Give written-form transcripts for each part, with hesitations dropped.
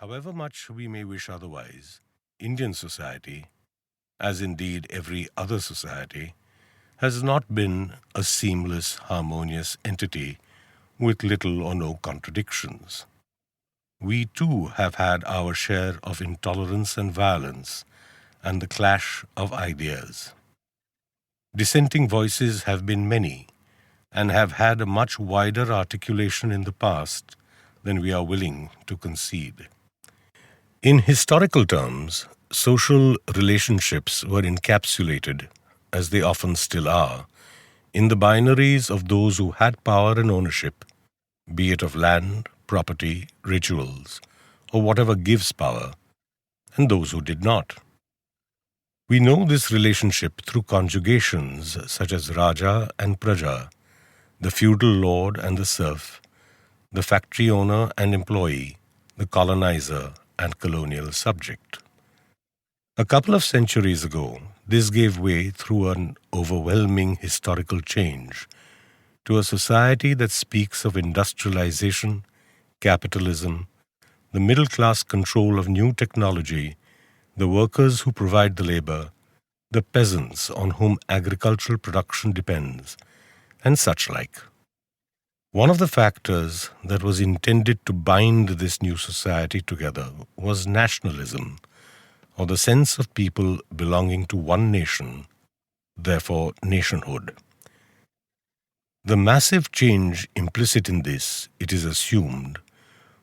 However much we may wish otherwise, Indian society, as indeed every other society, has not been a seamless, harmonious entity with little or no contradictions. We too have had our share of intolerance and violence and the clash of ideas. Dissenting voices have been many and have had a much wider articulation in the past than we are willing to concede. In historical terms, social relationships were encapsulated, as they often still are, in the binaries of those who had power and ownership, be it of land, property, rituals, or whatever gives power, and those who did not. We know this relationship through conjugations such as Raja and Praja, the feudal lord and the serf, the factory owner and employee, the colonizer and colonial subject. A couple of centuries ago, this gave way through an overwhelming historical change to a society that speaks of industrialization, capitalism, the middle class control of new technology, the workers who provide the labor, the peasants on whom agricultural production depends, and such like. One of the factors that was intended to bind this new society together was nationalism, or the sense of people belonging to one nation, therefore nationhood. The massive change implicit in this, it is assumed,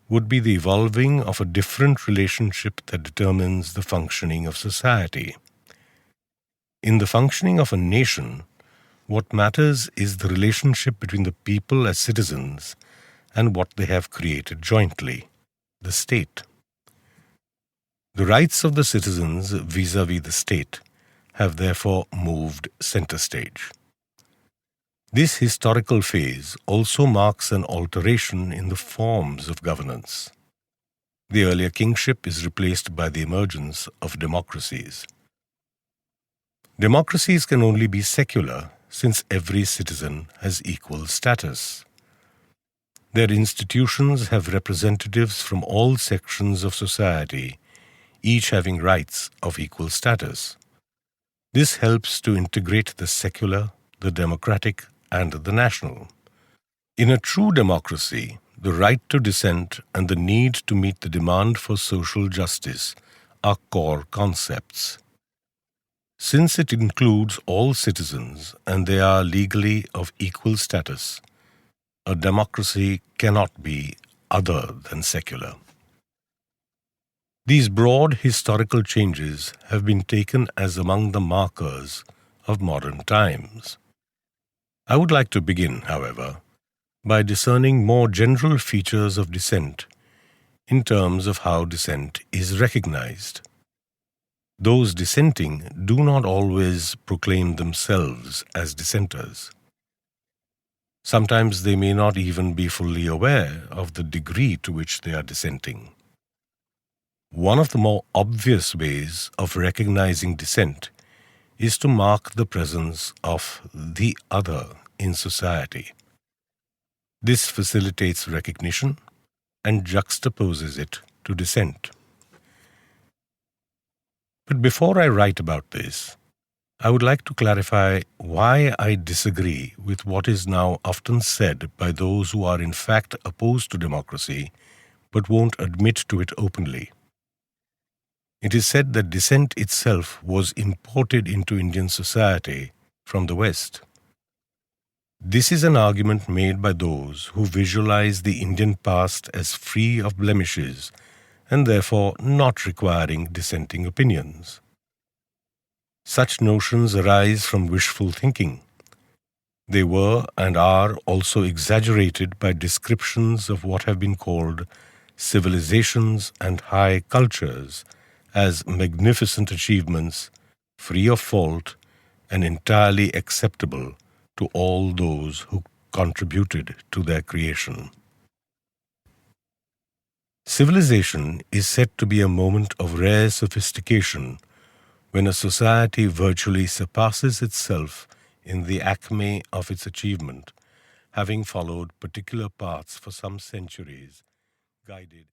would be the evolving of a different relationship that determines the functioning of society. In the functioning of a nation, what matters is the relationship between the people as citizens and what they have created jointly, the state. The rights of the citizens vis-à-vis the state have therefore moved center stage. This historical phase also marks an alteration in the forms of governance. The earlier kingship is replaced by the emergence of democracies. Democracies can only be secular since every citizen has equal status. Their institutions have representatives from all sections of society, each having rights of equal status. This helps to integrate the secular, the democratic, and the national. In a true democracy, the right to dissent and the need to meet the demand for social justice are core concepts. Since it includes all citizens and they are legally of equal status, a democracy cannot be other than secular. These broad historical changes have been taken as among the markers of modern times. I would like to begin, however, by discerning more general features of dissent in terms of how dissent is recognized. Those dissenting do not always proclaim themselves as dissenters. Sometimes they may not even be fully aware of the degree to which they are dissenting. One of the more obvious ways of recognizing dissent is to mark the presence of the other in society. This facilitates recognition and juxtaposes it to dissent. But before I write about this, I would like to clarify why I disagree with what is now often said by those who are in fact opposed to democracy but won't admit to it openly. It is said that dissent itself was imported into Indian society from the West. This is an argument made by those who visualize the Indian past as free of blemishes and therefore not requiring dissenting opinions. Such notions arise from wishful thinking. They were and are also exaggerated by descriptions of what have been called civilizations and high cultures as magnificent achievements, free of fault, and entirely acceptable to all those who contributed to their creation. Civilization is said to be a moment of rare sophistication when a society virtually surpasses itself in the acme of its achievement, having followed particular paths for some centuries, guided